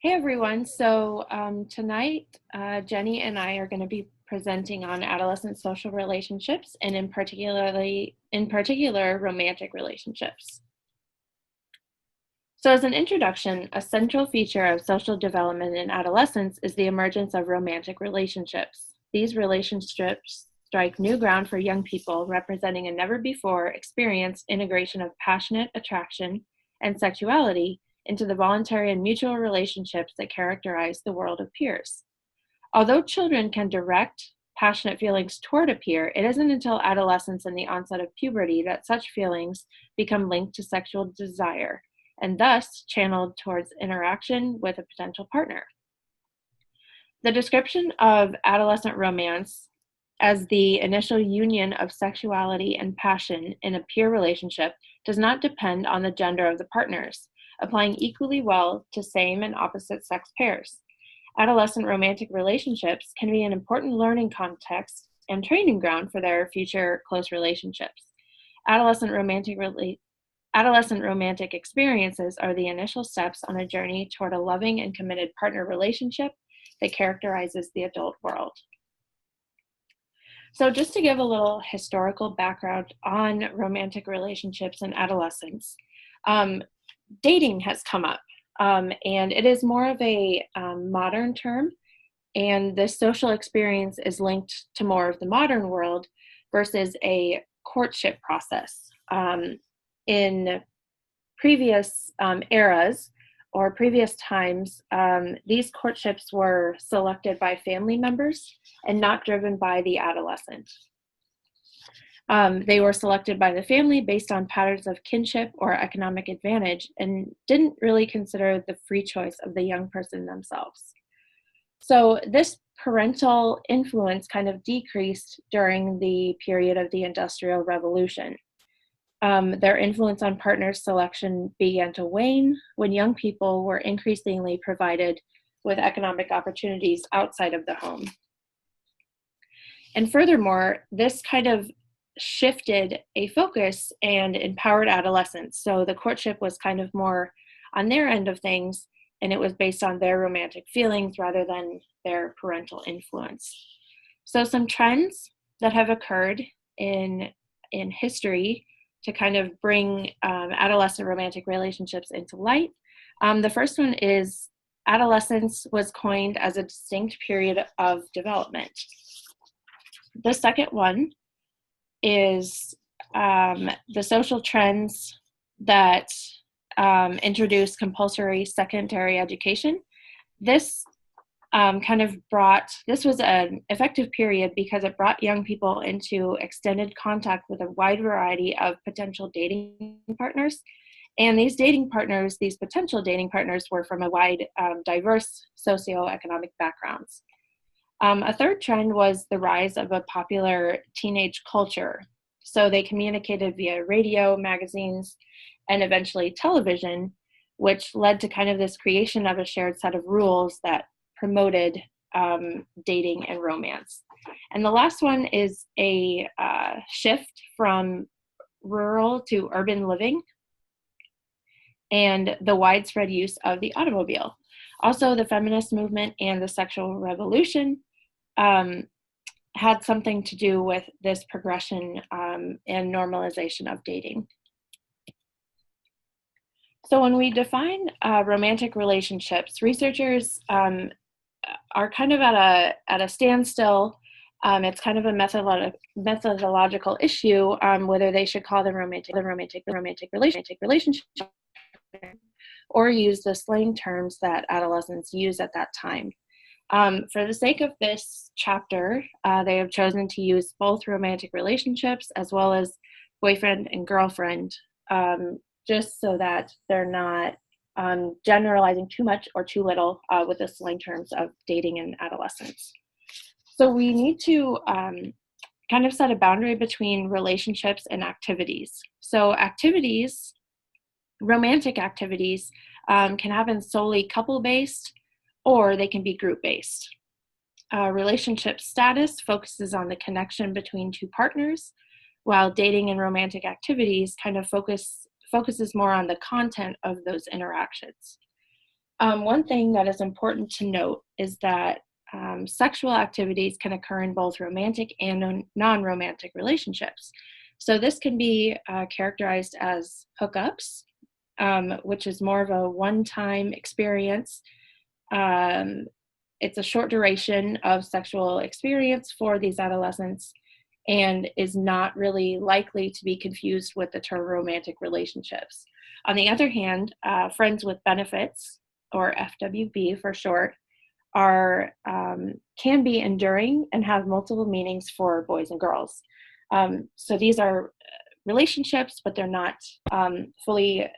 Hey everyone. Tonight, Jenny and I are going to be presenting on adolescent social relationships and in particular, romantic relationships. So as an introduction, a central feature of social development in adolescence is the emergence of romantic relationships. These relationships strike new ground for young people, representing a never-before experienced integration of passionate attraction and sexuality into the voluntary and mutual relationships that characterize the world of peers. Although children can direct passionate feelings toward a peer, it isn't until adolescence and the onset of puberty that such feelings become linked to sexual desire and thus channeled towards interaction with a potential partner. The description of adolescent romance as the initial union of sexuality and passion in a peer relationship does not depend on the gender of the partners, applying equally well to same and opposite sex pairs. Adolescent romantic relationships can be an important learning context and training ground for their future close relationships. Adolescent romantic experiences are the initial steps on a journey toward a loving and committed partner relationship that characterizes the adult world. So just to give a little historical background on romantic relationships in adolescence, dating has come up, and it is more of a modern term, and the social experience is linked to more of the modern world versus a courtship process. In previous eras or previous times, these courtships were selected by family members and not driven by the adolescent. They were selected by the family based on patterns of kinship or economic advantage and didn't really consider the free choice of the young person themselves. So this parental influence kind of decreased during the period of the Industrial Revolution. Their influence on partner selection began to wane when young people were increasingly provided with economic opportunities outside of the home. And furthermore, this kind of shifted a focus and empowered adolescents. So the courtship was kind of more on their end of things, and it was based on their romantic feelings rather than their parental influence. So some trends that have occurred in history to kind of bring adolescent romantic relationships into light. The first one is adolescence was coined as a distinct period of development. The second one is the social trends that introduce compulsory secondary education. This this was an effective period because it brought young people into extended contact with a wide variety of potential dating partners. And these potential dating partners were from a wide, diverse socioeconomic backgrounds. A third trend was the rise of a popular teenage culture. So they communicated via radio, magazines, and eventually television, which led to kind of this creation of a shared set of rules that promoted dating and romance. And the last one is a shift from rural to urban living and the widespread use of the automobile. Also, the feminist movement and the sexual revolution had something to do with this progression and normalization of dating. So when we define romantic relationships, researchers are kind of at a standstill. It's kind of a methodological issue whether they should call them romantic relationship or use the slang terms that adolescents use at that time. For the sake of this chapter, they have chosen to use both romantic relationships as well as boyfriend and girlfriend, just so that they're not generalizing too much or too little with the slang terms of dating and adolescence. So we need to kind of set a boundary between relationships and activities. So romantic activities can happen solely couple-based, or they can be group-based. Relationship status focuses on the connection between two partners, while dating and romantic activities kind of focuses more on the content of those interactions. One thing that is important to note is that sexual activities can occur in both romantic and non-romantic relationships. So this can be characterized as hookups, which is more of a one-time experience. It's a short duration of sexual experience for these adolescents and is not really likely to be confused with the term romantic relationships. On the other hand, friends with benefits, or FWB for short, are can be enduring and have multiple meanings for boys and girls. So these are relationships, but they're not fully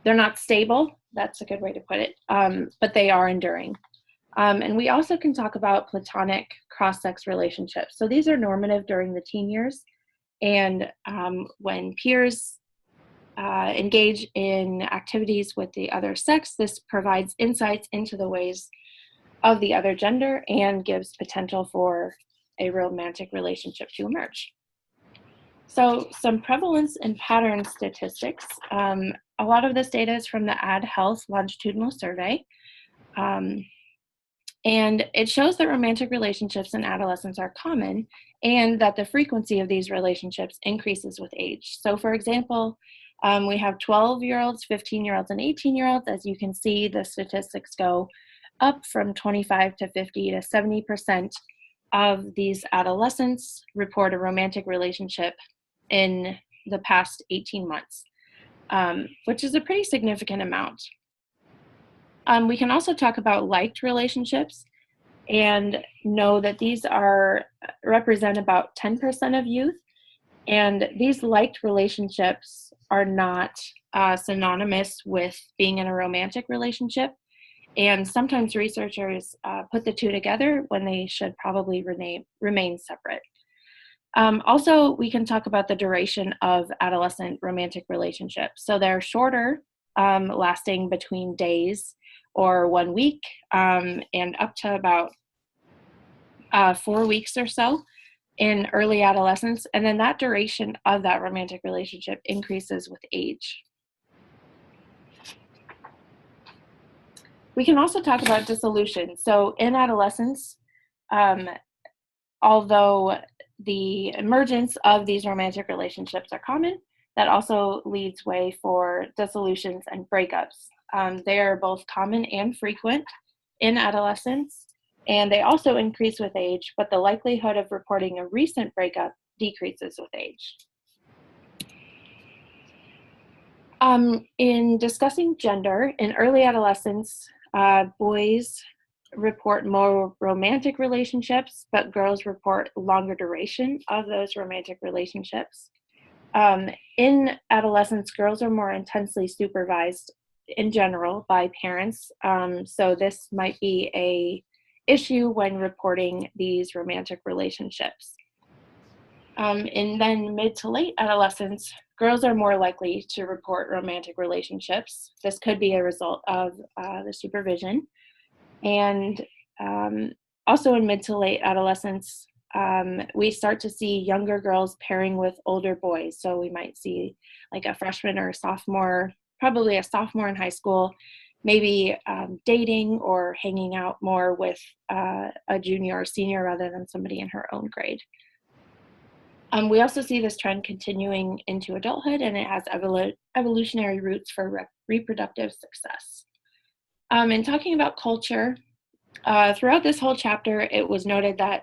they're not stable. That's a good way to put it. But they are enduring. And we also can talk about platonic cross-sex relationships. So these are normative during the teen years, and when peers engage in activities with the other sex, this provides insights into the ways of the other gender and gives potential for a romantic relationship to emerge. So some prevalence and pattern statistics. A lot of this data is from the Ad Health Longitudinal Survey. And it shows that romantic relationships in adolescence are common and that the frequency of these relationships increases with age. So for example, we have 12-year-olds, 15-year-olds, and 18-year-olds. As you can see, the statistics go up from 25 to 50 to 70% of these adolescents report a romantic relationship in the past 18 months, which is a pretty significant amount. We can also talk about liked relationships and know that these represent about 10% of youth. And these liked relationships are not synonymous with being in a romantic relationship. And sometimes researchers put the two together when they should probably remain separate. Also, we can talk about the duration of adolescent romantic relationships. So they're shorter, lasting between days or 1 week, and up to about 4 weeks or so in early adolescence. And then that duration of that romantic relationship increases with age. We can also talk about dissolution. So in adolescence, although the emergence of these romantic relationships are common, that also leads way for dissolutions and breakups. They are both common and frequent in adolescence, and they also increase with age, but the likelihood of reporting a recent breakup decreases with age. In discussing gender, in early adolescence, boys report more romantic relationships, but girls report longer duration of those romantic relationships. In adolescence, girls are more intensely supervised in general by parents, so this might be an issue when reporting these romantic relationships. In then mid to late adolescence, girls are more likely to report romantic relationships. This could be a result of the supervision. And also in mid to late adolescence, we start to see younger girls pairing with older boys. So we might see like a freshman or a sophomore, probably a sophomore in high school, maybe dating or hanging out more with a junior or senior rather than somebody in her own grade. We also see this trend continuing into adulthood, and it has evolutionary roots for reproductive success. In talking about culture, throughout this whole chapter, it was noted that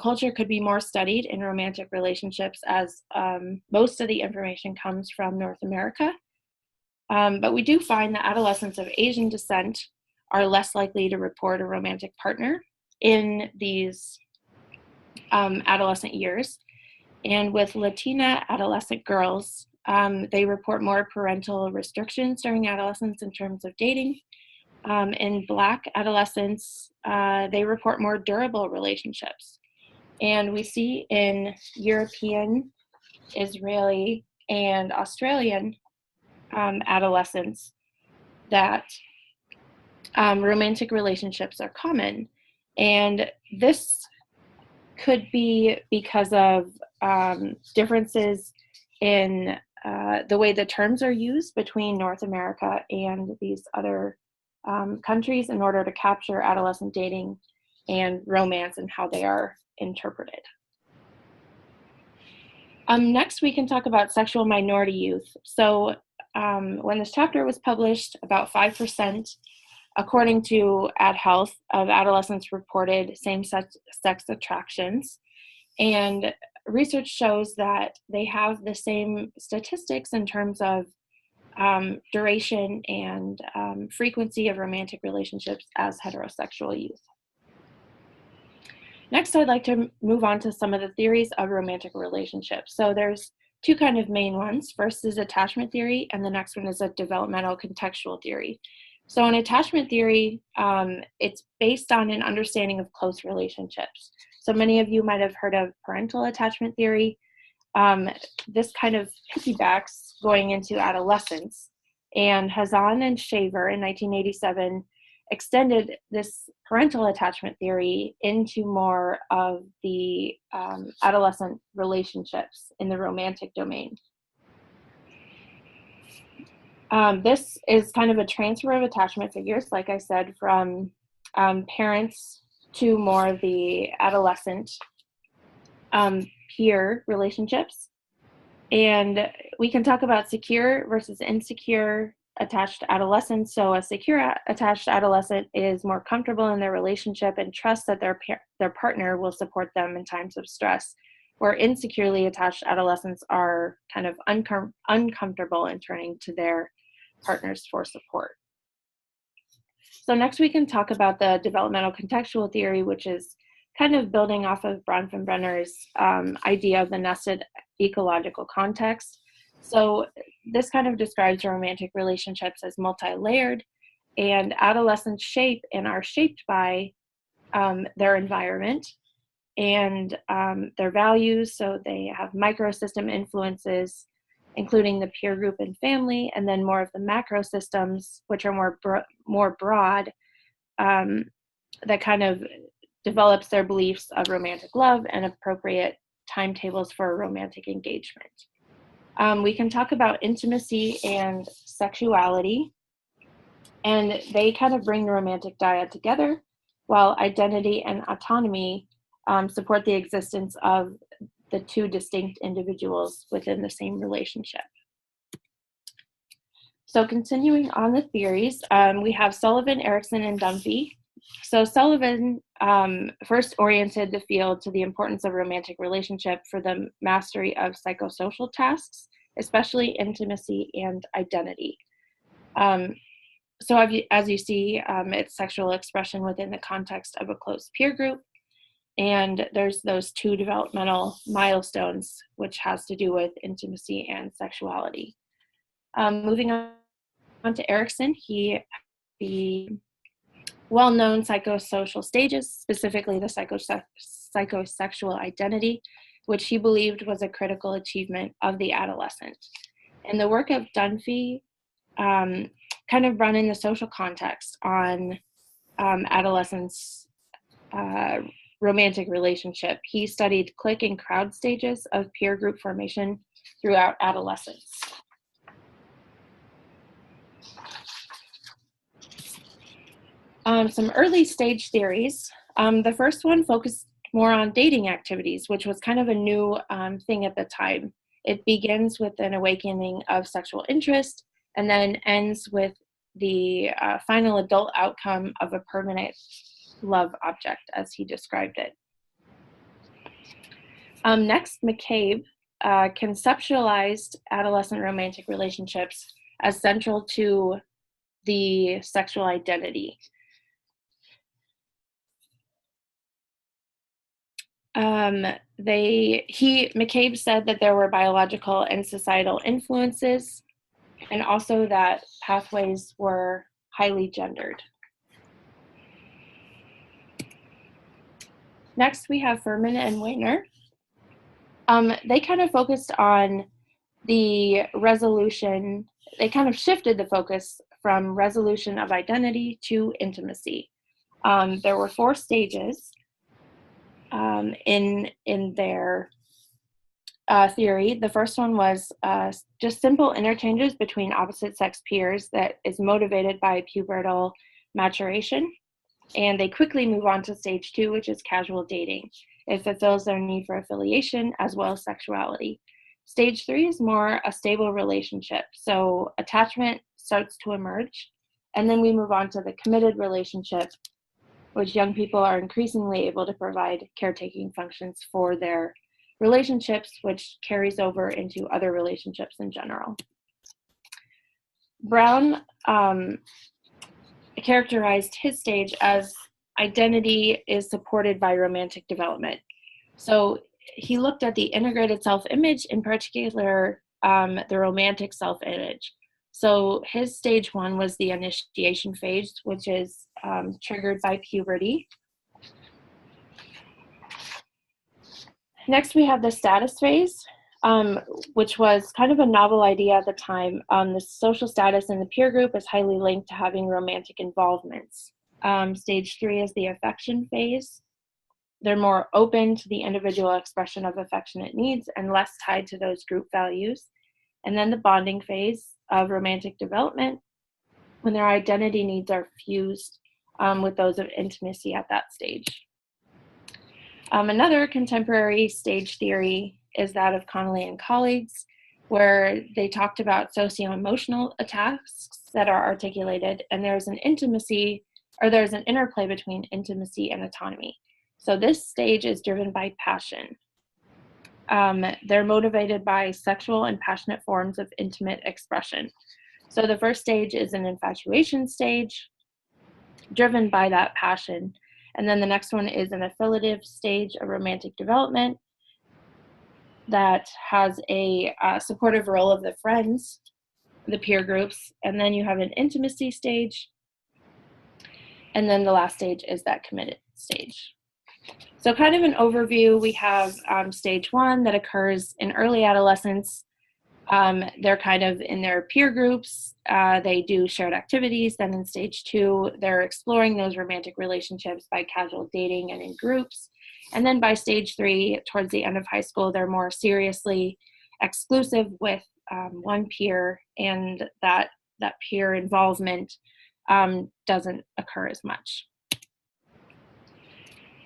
culture could be more studied in romantic relationships as most of the information comes from North America. But we do find that adolescents of Asian descent are less likely to report a romantic partner in these adolescent years. And with Latina adolescent girls, they report more parental restrictions during adolescence in terms of dating. In Black adolescents, they report more durable relationships. And we see in European, Israeli, and Australian adolescents that romantic relationships are common. And this could be because of differences in the way the terms are used between North America and these other countries in order to capture adolescent dating and romance and how they are interpreted. Next, we can talk about sexual minority youth. So when this chapter was published, about 5%, according to AdHealth, of adolescents reported same-sex attractions. And research shows that they have the same statistics in terms of duration and frequency of romantic relationships as heterosexual youth. Next, I'd like to move on to some of the theories of romantic relationships. So there's two kind of main ones. First is attachment theory, and the next one is a developmental contextual theory. So in attachment theory, it's based on an understanding of close relationships. So many of you might have heard of parental attachment theory. This kind of piggybacks going into adolescence. And Hazan and Shaver in 1987 extended this parental attachment theory into more of the adolescent relationships in the romantic domain. This is kind of a transfer of attachment figures, like I said, from parents to more of the adolescent peer relationships. And we can talk about secure versus insecure attached adolescents. So a secure attached adolescent is more comfortable in their relationship and trusts that their partner will support them in times of stress, where insecurely attached adolescents are kind of uncomfortable in turning to their partners for support. So next we can talk about the developmental contextual theory, which is kind of building off of Bronfenbrenner's idea of the nested ecological context. So this kind of describes romantic relationships as multi-layered, and adolescents shape and are shaped by their environment and their values. So they have microsystem influences, including the peer group and family, and then more of the macro systems, which are more broad, that kind of develops their beliefs of romantic love and appropriate timetables for romantic engagement. We can talk about intimacy and sexuality, and they kind of bring the romantic dyad together, while identity and autonomy support the existence of the two distinct individuals within the same relationship. So continuing on the theories, we have Sullivan, Erickson, and Dunphy. So Sullivan first oriented the field to the importance of romantic relationship for the mastery of psychosocial tasks, especially intimacy and identity. So as you see, it's sexual expression within the context of a close peer group. And there's those two developmental milestones, which has to do with intimacy and sexuality. Moving on to Erickson, he had the well-known psychosocial stages, specifically the psychosexual identity, which he believed was a critical achievement of the adolescent. And the work of Dunphy kind of run in the social context on adolescents' romantic relationship. He studied clique and crowd stages of peer group formation throughout adolescence. Some early stage theories. The first one focused more on dating activities, which was kind of a new thing at the time. It begins with an awakening of sexual interest and then ends with the final adult outcome of a permanent love object, as he described it. Next, McCabe conceptualized adolescent romantic relationships as central to the sexual identity. McCabe said that there were biological and societal influences, and also that pathways were highly gendered. Next, we have Furman and Weiner. They kind of focused on the resolution. They kind of shifted the focus from resolution of identity to intimacy. There were 4 stages in their theory. The first one was just simple interchanges between opposite sex peers that is motivated by pubertal maturation. And they quickly move on to stage 2, which is casual dating. It fulfills their need for affiliation as well as sexuality. Stage 3 is more a stable relationship. So attachment starts to emerge. And then we move on to the committed relationship, which young people are increasingly able to provide caretaking functions for their relationships, which carries over into other relationships in general. Brown characterized his stage as identity is supported by romantic development. So he looked at the integrated self-image, in particular, the romantic self-image. So his stage 1 was the initiation phase, which is triggered by puberty. Next, we have the status phase, which was kind of a novel idea at the time. The social status in the peer group is highly linked to having romantic involvements. Stage 3 is the affection phase. They're more open to the individual expression of affectionate needs and less tied to those group values. And then the bonding phase of romantic development, when their identity needs are fused with those of intimacy at that stage. Another contemporary stage theory is that of Connolly and colleagues, where they talked about socio-emotional tasks that are articulated, and there's an intimacy, or there's an interplay between intimacy and autonomy. So this stage is driven by passion. They're motivated by sexual and passionate forms of intimate expression. So the first stage is an infatuation stage, driven by that passion. And then the next one is an affiliative stage of romantic development that has a supportive role of the friends, the peer groups. And then you have an intimacy stage. And then the last stage is that committed stage. So kind of an overview, we have stage 1 that occurs in early adolescence. They're kind of in their peer groups. They do shared activities. Then in stage 2, they're exploring those romantic relationships by casual dating and in groups. And then by stage 3, towards the end of high school, they're more seriously exclusive with one peer, and that peer involvement doesn't occur as much.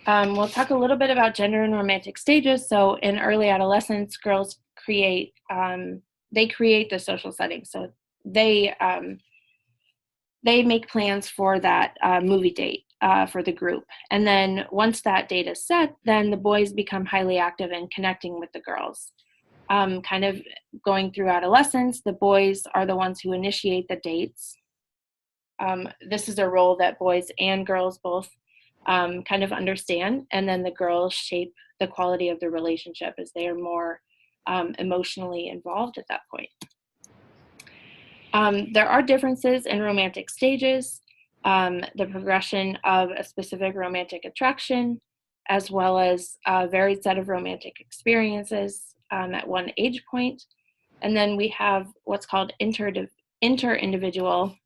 We'll talk a little bit about gender and romantic stages. So in early adolescence, girls create the social setting. So they make plans for that movie date for the group. And then once that date is set, then the boys become highly active in connecting with the girls. Kind of going through adolescence, the boys are the ones who initiate the dates. This is a role that boys and girls both kind of understand, and then the girls shape the quality of the relationship as they are more emotionally involved at that point. There are differences in romantic stages, the progression of a specific romantic attraction, as well as a varied set of romantic experiences at one age point. And then we have what's called inter-individual,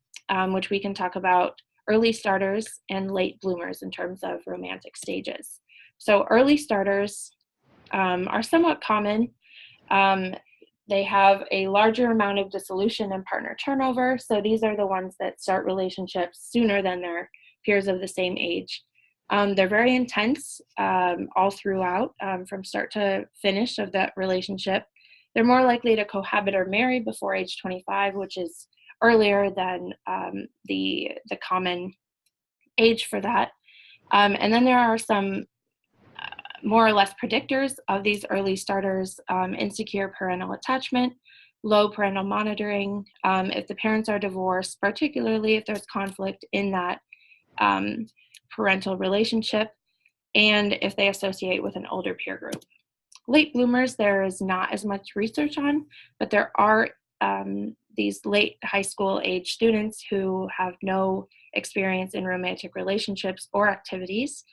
which we can talk about early starters and late bloomers in terms of romantic stages. So early starters are somewhat common. They have a larger amount of dissolution and partner turnover. So these are the ones that start relationships sooner than their peers of the same age. They're very intense all throughout, from start to finish of that relationship. They're more likely to cohabit or marry before age 25, which is earlier than the common age for that. And then there are some more or less predictors of these early starters: insecure parental attachment, low parental monitoring, if the parents are divorced, particularly if there's conflict in that parental relationship, and if they associate with an older peer group. Late bloomers, there is not as much research on, but there are these late high school age students who have no experience in romantic relationships or activities.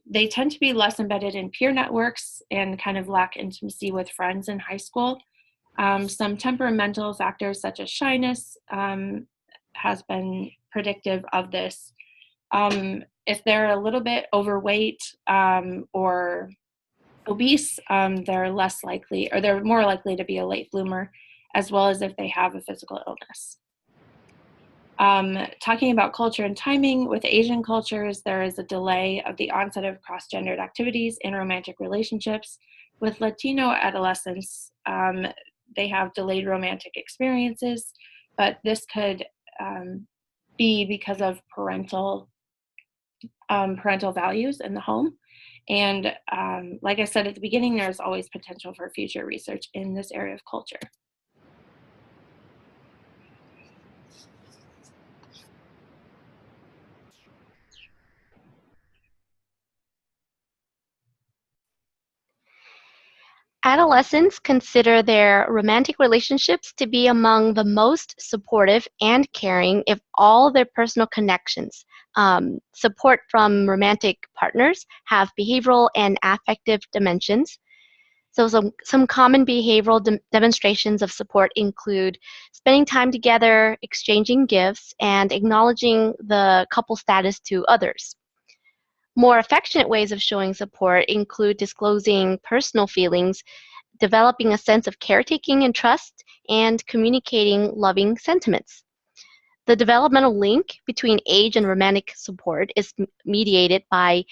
They tend to be less embedded in peer networks and kind of lack intimacy with friends in high school. Some temperamental factors such as shyness has been predictive of this. If they're a little bit overweight or obese, they're less likely, or they're more likely to be a late bloomer, as well as if they have a physical illness. Talking about culture and timing, with Asian cultures, there is a delay of the onset of cross-gendered activities in romantic relationships. With Latino adolescents, they have delayed romantic experiences, but this could be because of parental values in the home. And like I said at the beginning, there's always potential for future research in this area of culture. Adolescents consider their romantic relationships to be among the most supportive and caring if all their personal connections, support from romantic partners, have behavioral and affective dimensions. So some common behavioral demonstrations of support include spending time together, exchanging gifts, and acknowledging the couple status to others. More affectionate ways of showing support include disclosing personal feelings, developing a sense of caretaking and trust, and communicating loving sentiments. The developmental link between age and romantic support is mediated by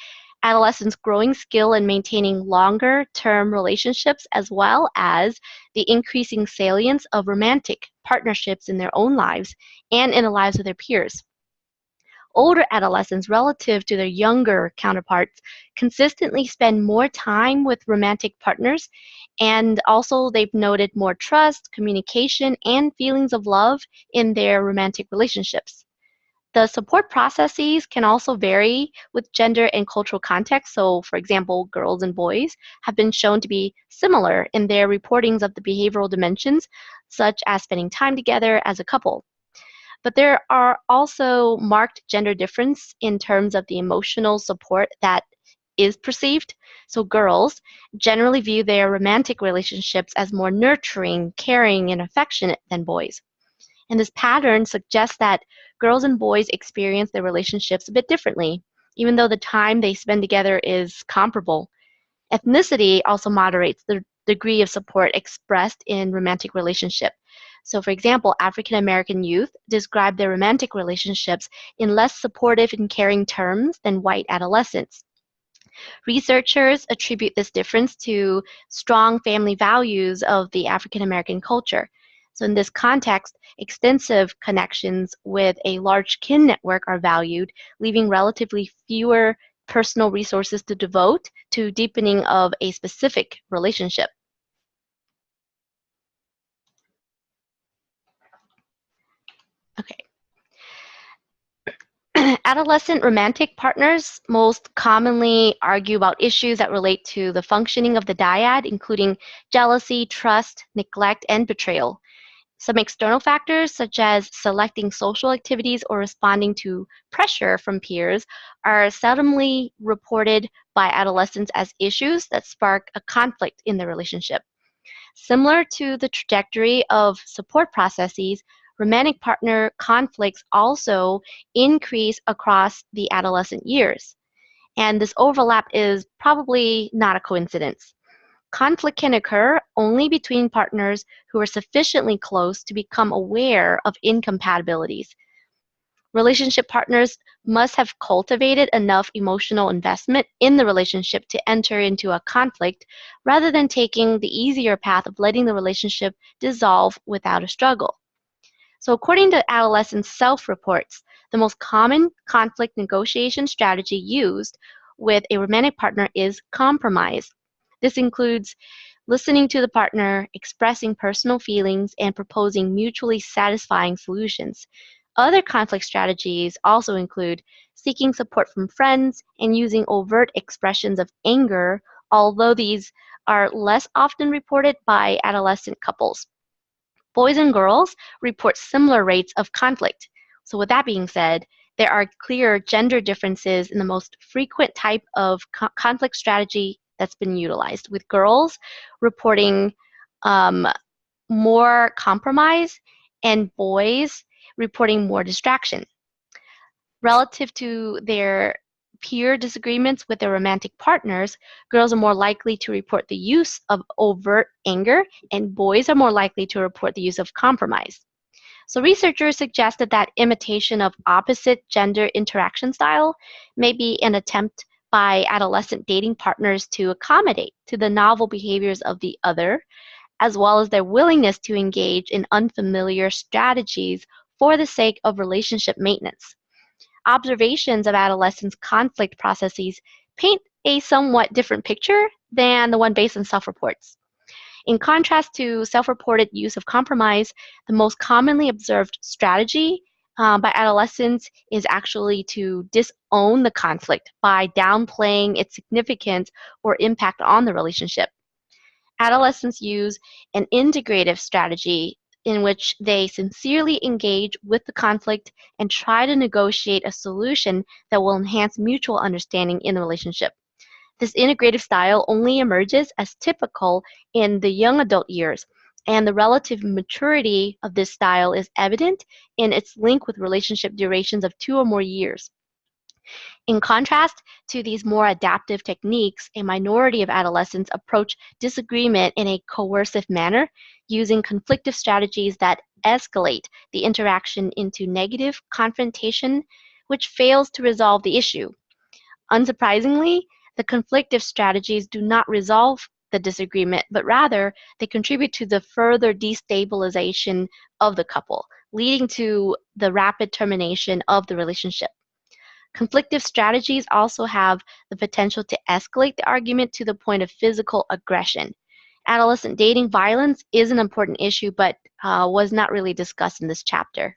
adolescents' growing skill in maintaining longer-term relationships, as well as the increasing salience of romantic partnerships in their own lives and in the lives of their peers. Older adolescents, relative to their younger counterparts, consistently spend more time with romantic partners, and also they've noted more trust, communication, and feelings of love in their romantic relationships. The support processes can also vary with gender and cultural context. So, for example, girls and boys have been shown to be similar in their reportings of the behavioral dimensions, such as spending time together as a couple. But there are also marked gender difference in terms of the emotional support that is perceived. So girls generally view their romantic relationships as more nurturing, caring, and affectionate than boys. And this pattern suggests that girls and boys experience their relationships a bit differently, even though the time they spend together is comparable. Ethnicity also moderates the degree of support expressed in romantic relationship. So, for example, African American youth describe their romantic relationships in less supportive and caring terms than white adolescents. Researchers attribute this difference to strong family values of the African American culture. So, in this context, extensive connections with a large kin network are valued, leaving relatively fewer personal resources to devote to deepening of a specific relationship. Okay. Adolescent romantic partners most commonly argue about issues that relate to the functioning of the dyad, including jealousy, trust, neglect, and betrayal. Some external factors, such as selecting social activities or responding to pressure from peers, are seldomly reported by adolescents as issues that spark a conflict in the relationship. Similar to the trajectory of support processes, romantic partner conflicts also increase across the adolescent years. And this overlap is probably not a coincidence. Conflict can occur only between partners who are sufficiently close to become aware of incompatibilities. Relationship partners must have cultivated enough emotional investment in the relationship to enter into a conflict rather than taking the easier path of letting the relationship dissolve without a struggle. So, according to adolescent self reports, the most common conflict negotiation strategy used with a romantic partner is compromise. This includes listening to the partner, expressing personal feelings, and proposing mutually satisfying solutions. Other conflict strategies also include seeking support from friends and using overt expressions of anger, although these are less often reported by adolescent couples. Boys and girls report similar rates of conflict. So, with that being said, there are clear gender differences in the most frequent type of conflict strategy that's been utilized, with girls reporting um, more compromise and boys reporting more distraction. Relative to their peer disagreements with their romantic partners, girls are more likely to report the use of overt anger, and boys are more likely to report the use of compromise. So researchers suggested that imitation of opposite gender interaction style may be an attempt by adolescent dating partners to accommodate to the novel behaviors of the other, as well as their willingness to engage in unfamiliar strategies for the sake of relationship maintenance. Observations of adolescents' conflict processes paint a somewhat different picture than the one based on self-reports. In contrast to self-reported use of compromise, the most commonly observed strategy by adolescents is actually to disown the conflict by downplaying its significance or impact on the relationship. Adolescents use an integrative strategy in which they sincerely engage with the conflict and try to negotiate a solution that will enhance mutual understanding in the relationship. This integrative style only emerges as typical in the young adult years, and the relative maturity of this style is evident in its link with relationship durations of 2 or more years. In contrast to these more adaptive techniques, a minority of adolescents approach disagreement in a coercive manner, using conflictive strategies that escalate the interaction into negative confrontation, which fails to resolve the issue. Unsurprisingly, the conflictive strategies do not resolve the disagreement, but rather they contribute to the further destabilization of the couple, leading to the rapid termination of the relationship. Conflictive strategies also have the potential to escalate the argument to the point of physical aggression. Adolescent dating violence is an important issue, but was not really discussed in this chapter.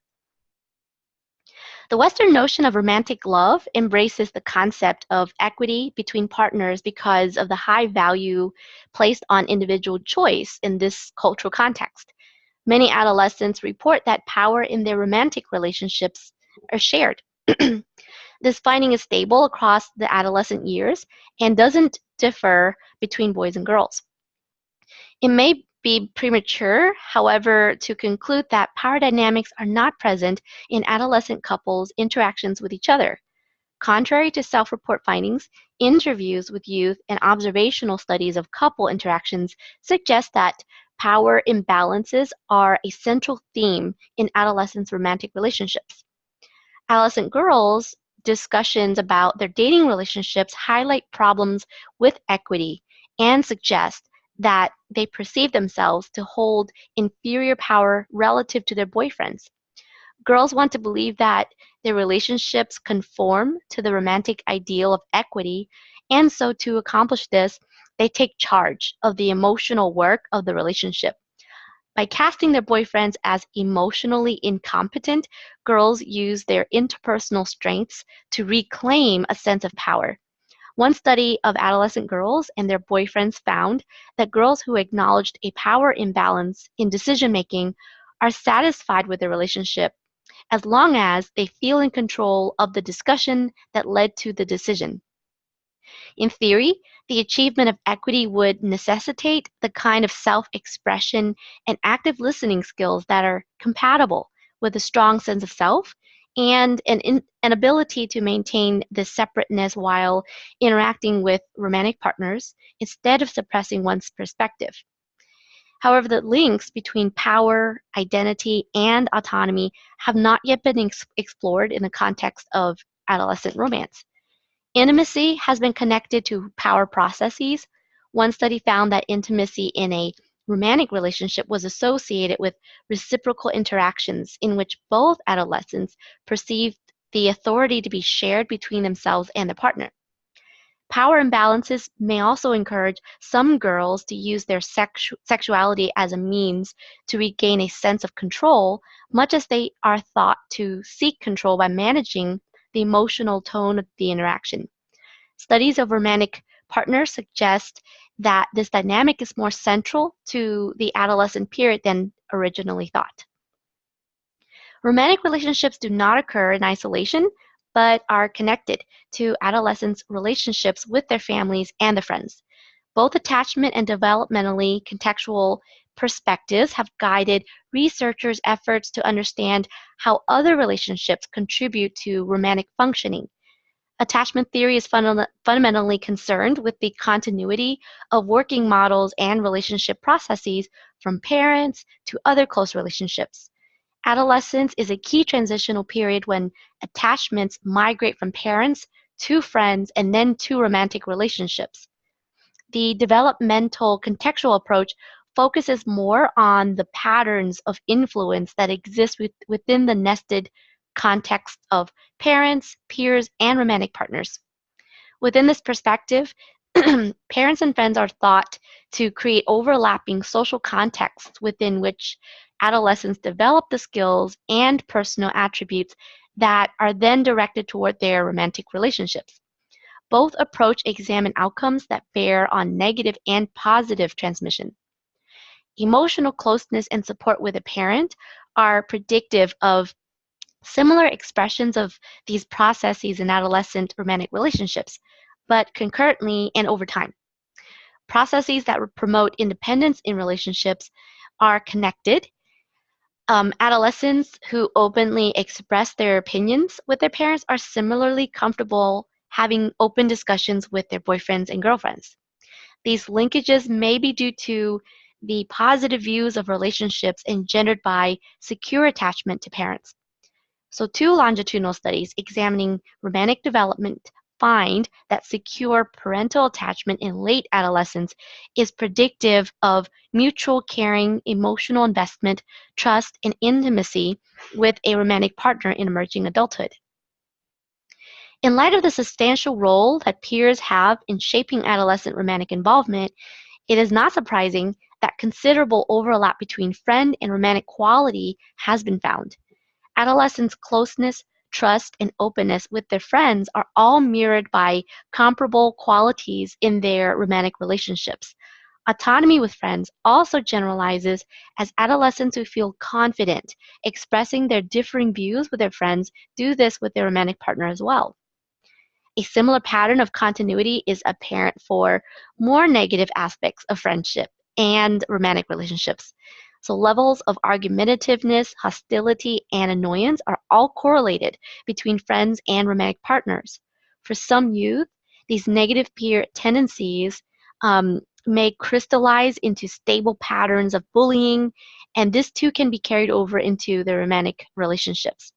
The Western notion of romantic love embraces the concept of equity between partners because of the high value placed on individual choice in this cultural context. Many adolescents report that power in their romantic relationships are shared. This finding is stable across the adolescent years and doesn't differ between boys and girls. It may be premature, however, to conclude that power dynamics are not present in adolescent couples' interactions with each other. Contrary to self-report findings, interviews with youth and observational studies of couple interactions suggest that power imbalances are a central theme in adolescents' romantic relationships. Adolescent girls' discussions about their dating relationships highlight problems with equity and suggest that they perceive themselves to hold inferior power relative to their boyfriends. Girls want to believe that their relationships conform to the romantic ideal of equity, and so to accomplish this, they take charge of the emotional work of the relationship. By casting their boyfriends as emotionally incompetent, girls use their interpersonal strengths to reclaim a sense of power. One study of adolescent girls and their boyfriends found that girls who acknowledged a power imbalance in decision making are satisfied with their relationship as long as they feel in control of the discussion that led to the decision. In theory, the achievement of equity would necessitate the kind of self-expression and active listening skills that are compatible with a strong sense of self and an ability to maintain this separateness while interacting with romantic partners instead of suppressing one's perspective. However, the links between power, identity, and autonomy have not yet been explored in the context of adolescent romance. Intimacy has been connected to power processes. One study found that intimacy in a romantic relationship was associated with reciprocal interactions in which both adolescents perceived the authority to be shared between themselves and their partner. Power imbalances may also encourage some girls to use their sexuality as a means to regain a sense of control, much as they are thought to seek control by managing the emotional tone of the interaction. Studies of romantic partners suggest that this dynamic is more central to the adolescent period than originally thought. Romantic relationships do not occur in isolation, but are connected to adolescents' relationships with their families and their friends. Both attachment and developmentally contextual perspectives have guided researchers' efforts to understand how other relationships contribute to romantic functioning. Attachment theory is fundamentally concerned with the continuity of working models and relationship processes from parents to other close relationships. Adolescence is a key transitional period when attachments migrate from parents to friends and then to romantic relationships. The developmental contextual approach focuses more on the patterns of influence that exist within the nested context of parents, peers, and romantic partners. Within this perspective, parents and friends are thought to create overlapping social contexts within which adolescents develop the skills and personal attributes that are then directed toward their romantic relationships. Both approach examine outcomes that bear on negative and positive transmission. Emotional closeness and support with a parent are predictive of similar expressions of these processes in adolescent romantic relationships, but concurrently and over time. Processes that promote independence in relationships are connected. Adolescents who openly express their opinions with their parents are similarly comfortable having open discussions with their boyfriends and girlfriends. These linkages may be due to the positive views of relationships engendered by secure attachment to parents. So, two longitudinal studies examining romantic development find that secure parental attachment in late adolescence is predictive of mutual caring, emotional investment, trust, and intimacy with a romantic partner in emerging adulthood. In light of the substantial role that peers have in shaping adolescent romantic involvement, it is not surprising that considerable overlap between friend and romantic quality has been found. Adolescents' closeness, trust, and openness with their friends are all mirrored by comparable qualities in their romantic relationships. Autonomy with friends also generalizes as adolescents who feel confident expressing their differing views with their friends do this with their romantic partner as well. A similar pattern of continuity is apparent for more negative aspects of friendship and romantic relationships. So, levels of argumentativeness, hostility, and annoyance are all correlated between friends and romantic partners. For some youth, these negative peer tendencies may crystallize into stable patterns of bullying, and this too can be carried over into the romantic relationships.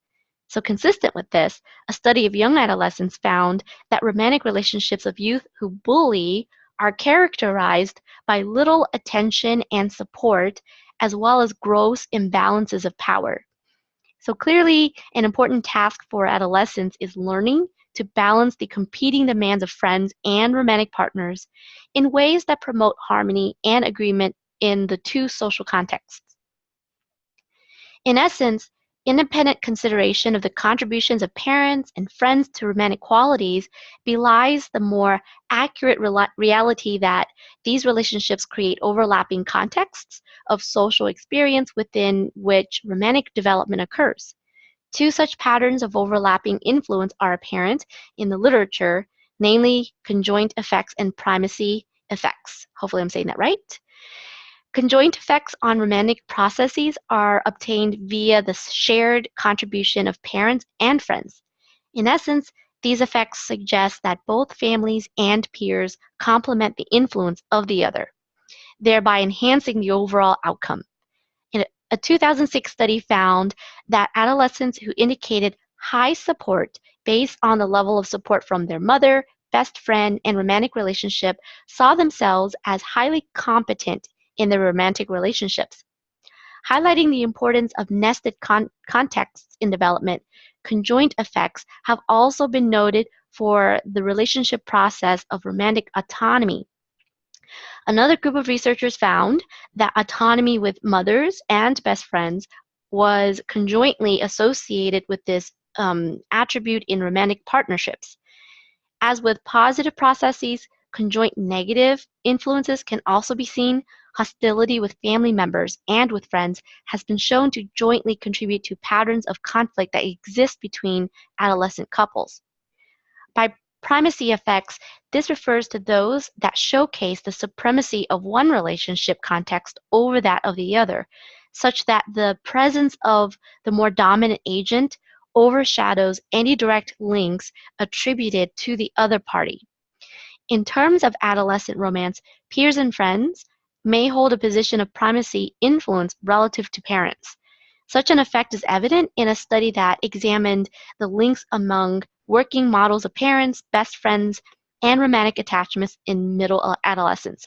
So, consistent with this, a study of young adolescents found that romantic relationships of youth who bully are characterized by little attention and support, as well as gross imbalances of power. So, clearly, an important task for adolescents is learning to balance the competing demands of friends and romantic partners in ways that promote harmony and agreement in the two social contexts. In essence, independent consideration of the contributions of parents and friends to romantic qualities belies the more accurate reality that these relationships create overlapping contexts of social experience within which romantic development occurs. Two such patterns of overlapping influence are apparent in the literature, namely conjoint effects and primacy effects. Hopefully, I'm saying that right. Conjoint effects on romantic processes are obtained via the shared contribution of parents and friends. In essence, these effects suggest that both families and peers complement the influence of the other, thereby enhancing the overall outcome. A 2006 study found that adolescents who indicated high support based on the level of support from their mother, best friend, and romantic relationship saw themselves as highly competent in their romantic relationships. Highlighting the importance of nested contexts in development, conjoint effects have also been noted for the relationship process of romantic autonomy. Another group of researchers found that autonomy with mothers and best friends was conjointly associated with this attribute in romantic partnerships. As with positive processes, conjoint negative influences can also be seen. Hostility with family members and with friends has been shown to jointly contribute to patterns of conflict that exist between adolescent couples. By primacy effects, this refers to those that showcase the supremacy of one relationship context over that of the other, such that the presence of the more dominant agent overshadows any direct links attributed to the other party. In terms of adolescent romance, peers and friends may hold a position of primacy influence relative to parents. Such an effect is evident in a study that examined the links among working models of parents, best friends, and romantic attachments in middle adolescence.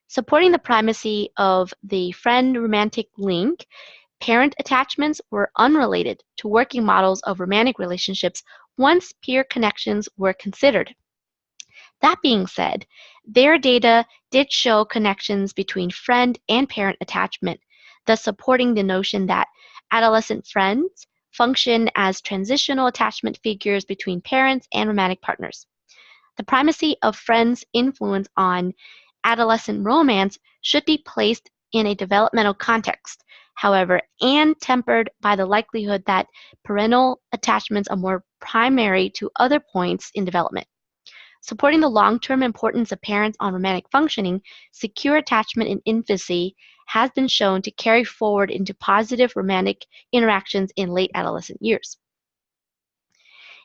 Supporting the primacy of the friend romantic link, parent attachments were unrelated to working models of romantic relationships once peer connections were considered. That being said, their data did show connections between friend and parent attachment, thus supporting the notion that adolescent friends function as transitional attachment figures between parents and romantic partners. The primacy of friends' influence on adolescent romance should be placed in a developmental context, however, and tempered by the likelihood that parental attachments are more primary to other points in development. Supporting the long-term importance of parents on romantic functioning, secure attachment in infancy has been shown to carry forward into positive romantic interactions in late adolescent years.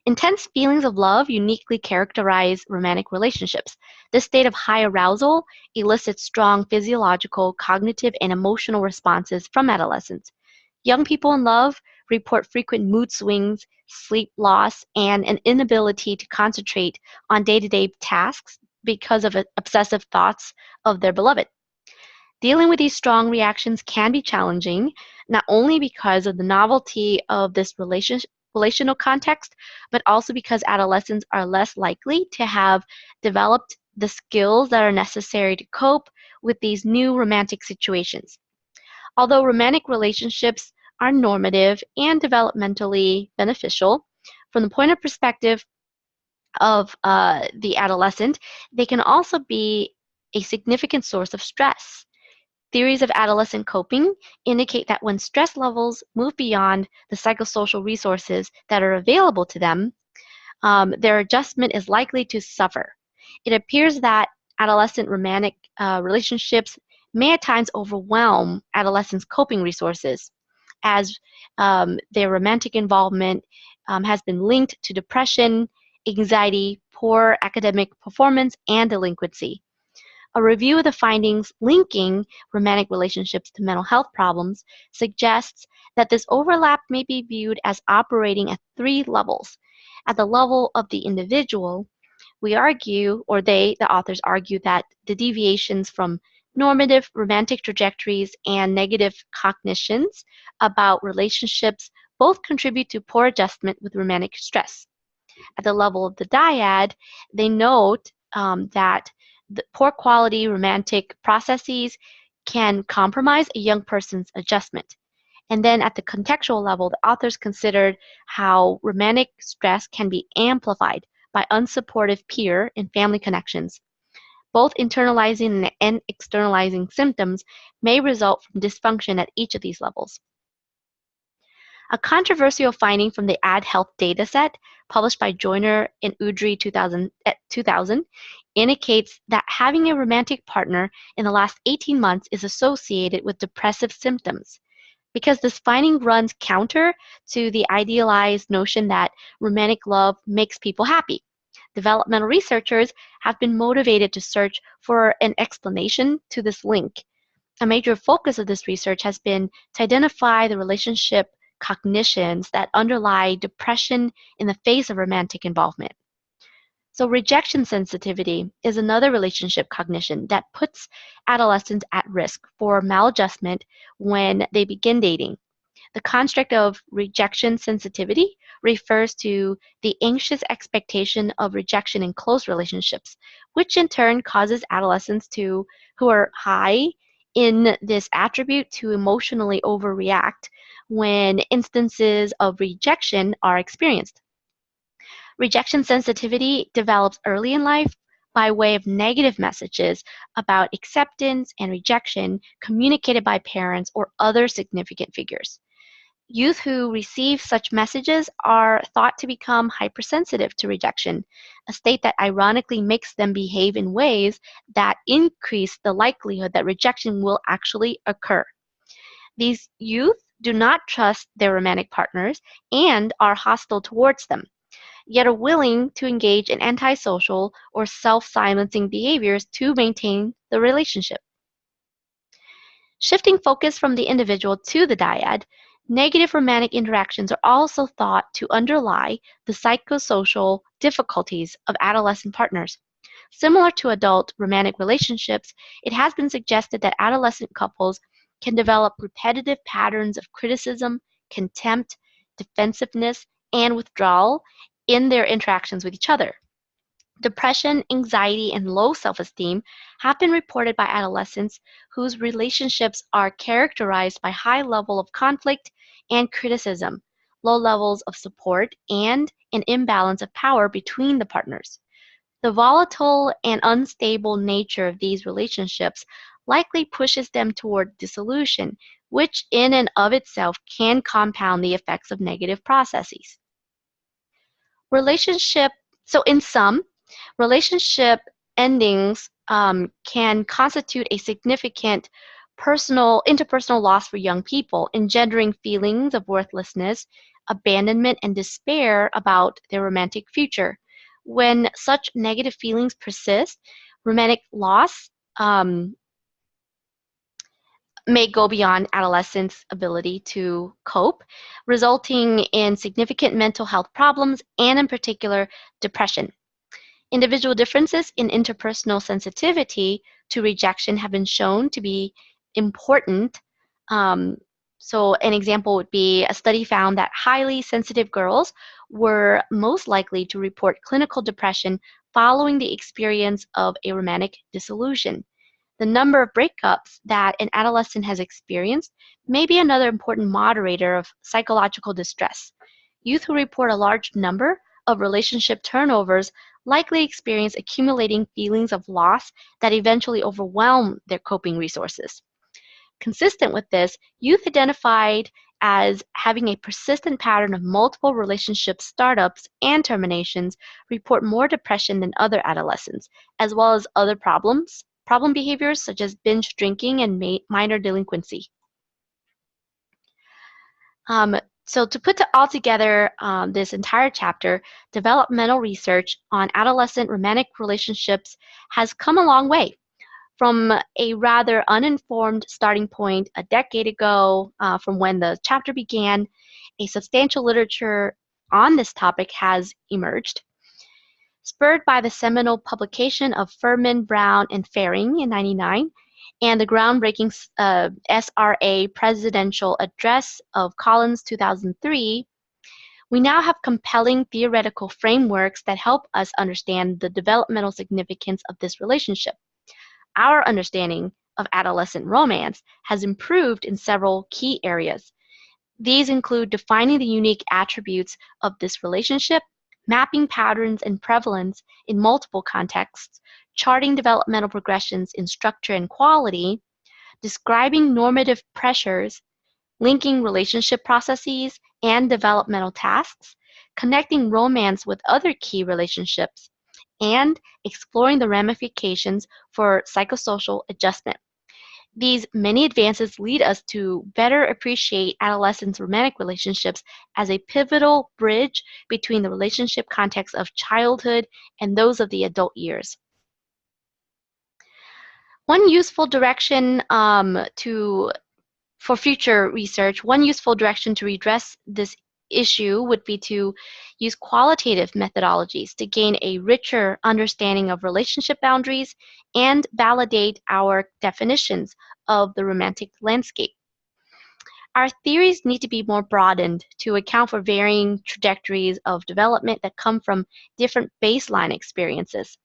Intense feelings of love uniquely characterize romantic relationships. This state of high arousal elicits strong physiological, cognitive, and emotional responses from adolescents. Young people in love report frequent mood swings, sleep loss, and an inability to concentrate on day-to-day tasks because of obsessive thoughts of their beloved. Dealing with these strong reactions can be challenging, not only because of the novelty of this relational context, but also because adolescents are less likely to have developed the skills that are necessary to cope with these new romantic situations. Although romantic relationships are normative and developmentally beneficial, from the point of perspective of the adolescent, they can also be a significant source of stress. Theories of adolescent coping indicate that when stress levels move beyond the psychosocial resources that are available to them, their adjustment is likely to suffer. It appears that adolescent romantic relationships may at times overwhelm adolescents' coping resources, as their romantic involvement has been linked to depression, anxiety, poor academic performance, and delinquency. A review of the findings linking romantic relationships to mental health problems suggests that this overlap may be viewed as operating at three levels. At the level of the individual, we argue, or the authors argue, that the deviations from normative romantic trajectories and negative cognitions about relationships both contribute to poor adjustment with romantic stress. At the level of the dyad, they note that the poor quality romantic processes can compromise a young person's adjustment. And then at the contextual level, the authors considered how romantic stress can be amplified by unsupportive peer and family connections. Both internalizing and externalizing symptoms may result from dysfunction at each of these levels. A controversial finding from the AdHealth dataset, published by Joyner and Udry 2000, indicates that having a romantic partner in the last 18 months is associated with depressive symptoms. Because this finding runs counter to the idealized notion that romantic love makes people happy. Developmental researchers have been motivated to search for an explanation to this link. A major focus of this research has been to identify the relationship cognitions that underlie depression in the face of romantic involvement. So rejection sensitivity is another relationship cognition that puts adolescents at risk for maladjustment when they begin dating. The construct of rejection sensitivity refers to the anxious expectation of rejection in close relationships, which in turn causes adolescents who are high in this attribute to emotionally overreact when instances of rejection are experienced. Rejection sensitivity develops early in life by way of negative messages about acceptance and rejection communicated by parents or other significant figures. Youth who receive such messages are thought to become hypersensitive to rejection, a state that ironically makes them behave in ways that increase the likelihood that rejection will actually occur. These youth do not trust their romantic partners and are hostile towards them, yet are willing to engage in antisocial or self-silencing behaviors to maintain the relationship. Shifting focus from the individual to the dyad, negative romantic interactions are also thought to underlie the psychosocial difficulties of adolescent partners. Similar to adult romantic relationships, it has been suggested that adolescent couples can develop repetitive patterns of criticism, contempt, defensiveness, and withdrawal in their interactions with each other. Depression, anxiety, and low self-esteem have been reported by adolescents whose relationships are characterized by high level of conflict and criticism, low levels of support, and an imbalance of power between the partners. The volatile and unstable nature of these relationships likely pushes them toward dissolution, which in and of itself can compound the effects of negative processes. Relationship, so in sum, relationship endings can constitute a significant interpersonal loss for young people, engendering feelings of worthlessness, abandonment, and despair about their romantic future. When such negative feelings persist, romantic loss may go beyond adolescents' ability to cope, resulting in significant mental health problems and, in particular, depression. Individual differences in interpersonal sensitivity to rejection have been shown to be important. Um, so, an example would be a study found that highly sensitive girls were most likely to report clinical depression following the experience of a romantic disillusion. The number of breakups that an adolescent has experienced may be another important moderator of psychological distress. Youth who report a large number of relationship turnovers likely experience accumulating feelings of loss that eventually overwhelm their coping resources. Consistent with this, youth identified as having a persistent pattern of multiple relationship startups and terminations report more depression than other adolescents, as well as other problem behaviors such as binge drinking and minor delinquency. So to put all together this entire chapter, developmental research on adolescent romantic relationships has come a long way. From a rather uninformed starting point a decade ago, from when the chapter began, a substantial literature on this topic has emerged. Spurred by the seminal publication of Furman, Brown, and Faring in '99, and the groundbreaking SRA presidential address of Collins 2003, we now have compelling theoretical frameworks that help us understand the developmental significance of this relationship. Our understanding of adolescent romance has improved in several key areas. These include defining the unique attributes of this relationship, mapping patterns and prevalence in multiple contexts, charting developmental progressions in structure and quality, describing normative pressures, linking relationship processes and developmental tasks, connecting romance with other key relationships, and exploring the ramifications for psychosocial adjustment. These many advances lead us to better appreciate adolescents' romantic relationships as a pivotal bridge between the relationship context of childhood and those of the adult years. One useful direction for future research, one useful direction to redress this issue would be to use qualitative methodologies to gain a richer understanding of relationship boundaries and validate our definitions of the romantic landscape. Our theories need to be more broadened to account for varying trajectories of development that come from different baseline experiences.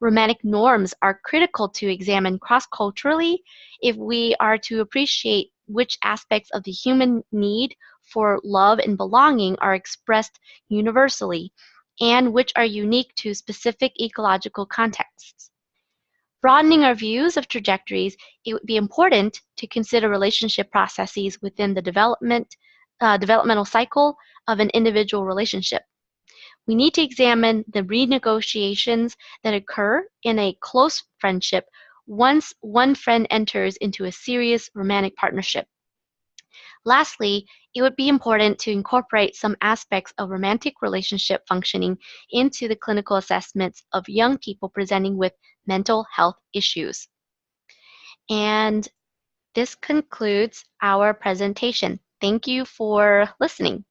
Romantic norms are critical to examine cross-culturally if we are to appreciate which aspects of the human need for love and belonging are expressed universally and which are unique to specific ecological contexts. Broadening our views of trajectories, it would be important to consider relationship processes within the developmental cycle of an individual relationship. We need to examine the renegotiations that occur in a close friendship once one friend enters into a serious romantic partnership. Lastly, it would be important to incorporate some aspects of romantic relationship functioning into the clinical assessments of young people presenting with mental health issues. And this concludes our presentation. Thank you for listening.